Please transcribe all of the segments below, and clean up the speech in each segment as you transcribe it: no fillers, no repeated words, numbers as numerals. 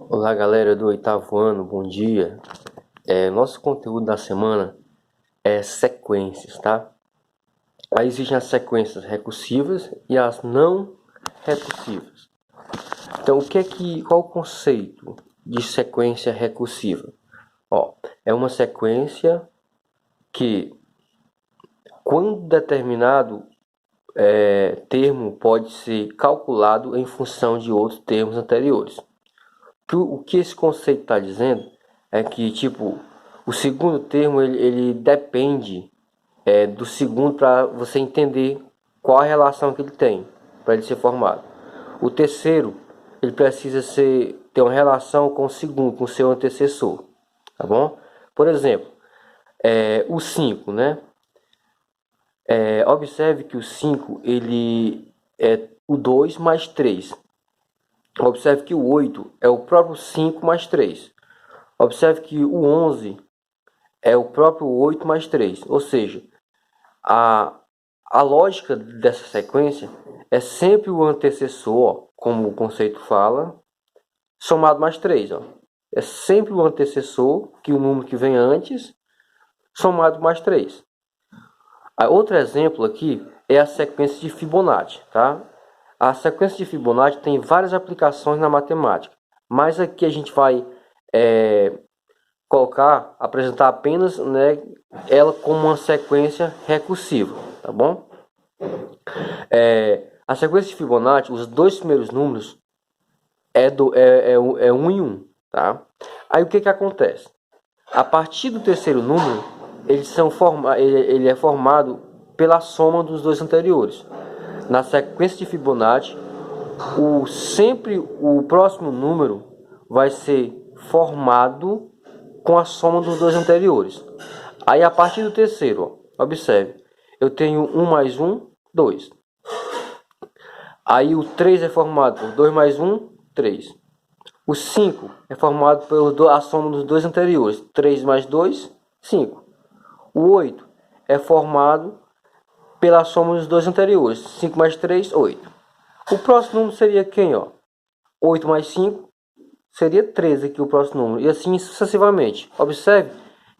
Olá galera do oitavo ano, bom dia. Nosso conteúdo da semana é sequências, tá? Aí existem as sequências recursivas e as não recursivas. Então qual o conceito de sequência recursiva? É uma sequência que quando determinado termo pode ser calculado em função de outros termos anteriores. O que esse conceito está dizendo é que, tipo, o segundo termo ele depende do segundo para você entender qual a relação que ele tem para ele ser formado. O terceiro ele precisa ter uma relação com o segundo, com o seu antecessor, tá bom? Por exemplo, o 5, né? Observe que o 5 ele é o 2 mais 3. Observe que o 8 é o próprio 5 mais 3. Observe que o 11 é o próprio 8 mais 3. Ou seja, a lógica dessa sequência é sempre o antecessor, como o conceito fala, somado mais 3. É sempre o antecessor, que o número que vem antes, somado mais 3. Outro exemplo aqui é a sequência de Fibonacci, tá? A sequência de Fibonacci tem várias aplicações na matemática, mas aqui a gente vai apresentar apenas, né, ela como uma sequência recursiva, tá bom? A sequência de Fibonacci, os dois primeiros números é 1 em 1, tá? Aí o que acontece? A partir do terceiro número, ele é formado pela soma dos dois anteriores. Na sequência de Fibonacci, sempre o próximo número vai ser formado com a soma dos dois anteriores. Aí a partir do terceiro, observe, eu tenho 1 mais 1, 2. Aí o 3 é formado por 2 mais 1, 3. O 5 é formado pela soma dos dois anteriores, 3 mais 2, 5. O 8 é formado pela soma dos dois anteriores, 5 mais 3, 8. O próximo número seria quem? 8 mais 5 seria 13 aqui o próximo número. E assim sucessivamente. Observe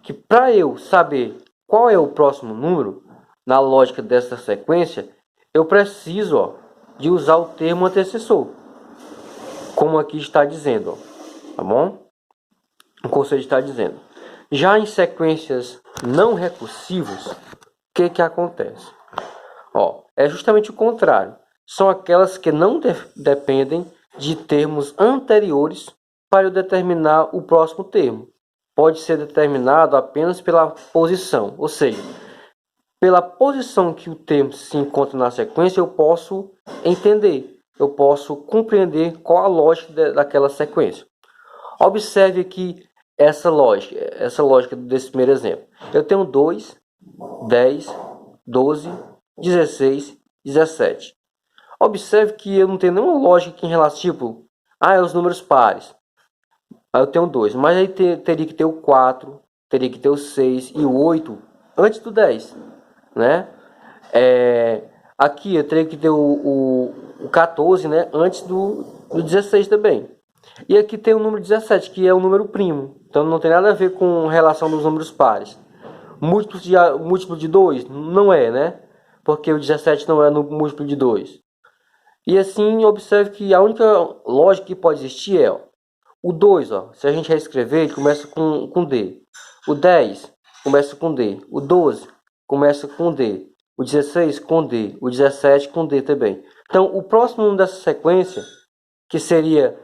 que para eu saber qual é o próximo número, na lógica dessa sequência, eu preciso de usar o termo antecessor. Como aqui está dizendo. Tá bom? O conceito está dizendo. Já em sequências não recursivas, o que acontece? É justamente o contrário. São aquelas que não dependem de termos anteriores para eu determinar o próximo termo. Pode ser determinado apenas pela posição, ou seja, pela posição que o termo se encontra na sequência, eu posso entender, eu posso compreender qual a lógica daquela sequência. Observe aqui essa lógica desse primeiro exemplo. Eu tenho 2, 10, 12, 16, 17. Observe que eu não tenho nenhuma lógica aqui em relação, tipo, é os números pares. Aí eu tenho 2, mas aí teria que ter o 4, teria que ter o 6 e o 8 antes do 10, né? Aqui eu teria que ter o 14, né, antes do 16 também. E aqui tem o número 17, que é o número primo. Então não tem nada a ver com relação dos números pares. Múltiplo de 2? Não é, né? Porque o 17 não é no múltiplo de 2. E assim, observe que a única lógica que pode existir é o 2, se a gente reescrever, ele começa com D. O 10 começa com D. O 12 começa com D. O 16 com D. O 17 com D também. Então, o próximo número dessa sequência, que seria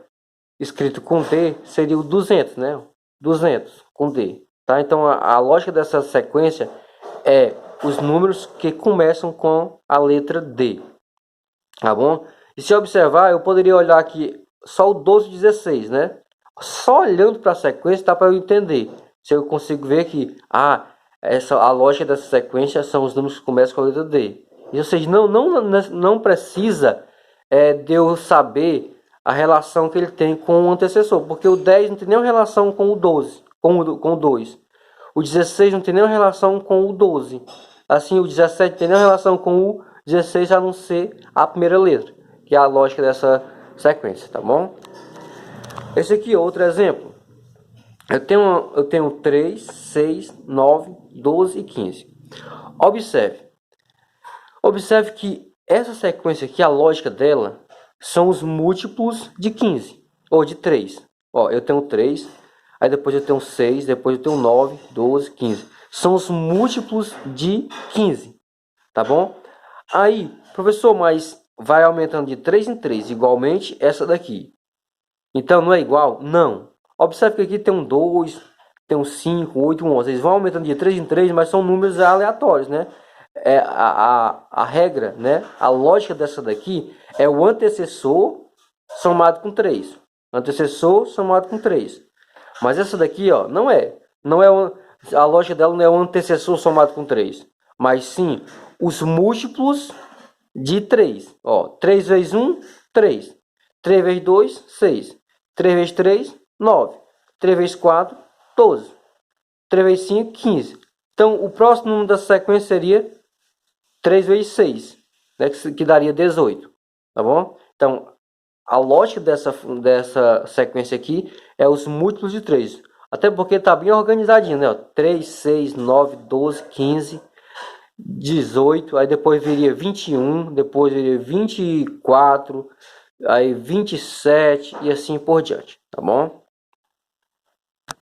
escrito com D, seria o 200, né? 200 com D. Tá? Então, a lógica dessa sequência é os números que começam com a letra D. Tá bom? E se observar, eu poderia olhar aqui só o 12 e 16, né? Só olhando para a sequência dá para eu entender. Se eu consigo ver que a lógica dessa sequência são os números que começam com a letra D. Ou seja, não precisa de eu saber a relação que ele tem com o antecessor, porque o 10 não tem nenhuma relação com o 12, com o 2. O 16 não tem nenhuma relação com o 12. Assim, o 17 não tem nenhuma relação com o 16, a não ser a primeira letra, que é a lógica dessa sequência, tá bom? Esse aqui é outro exemplo. Eu tenho 3, 6, 9, 12 e 15. Observe que essa sequência aqui, a lógica dela, são os múltiplos de 15, ou de 3. Ó, eu tenho 3, aí depois eu tenho 6, depois eu tenho 9, 12, 15. São os múltiplos de 15, tá bom? Aí, professor, mas vai aumentando de 3 em 3, igualmente essa daqui. Então não é igual? Não. Observe que aqui tem um 2, tem um 5, 8, 11. Eles vão aumentando de 3 em 3, mas são números aleatórios, né? A regra, né? A lógica dessa daqui é o antecessor somado com 3. Antecessor somado com 3. Mas essa daqui, ó, não é. A lógica dela não é o antecessor somado com 3. Mas sim os múltiplos de 3. Ó, 3 vezes 1, 3. 3 vezes 2, 6. 3 vezes 3, 9. 3 vezes 4, 12. 3 vezes 5, 15. Então, o próximo número da sequência seria 3 vezes 6, né, que daria 18. Tá bom? Então, a lógica dessa sequência aqui é os múltiplos de 3. Até porque está bem organizadinho, né? 3, 6, 9, 12, 15, 18. Aí depois viria 21, depois viria 24, aí 27 e assim por diante, tá bom?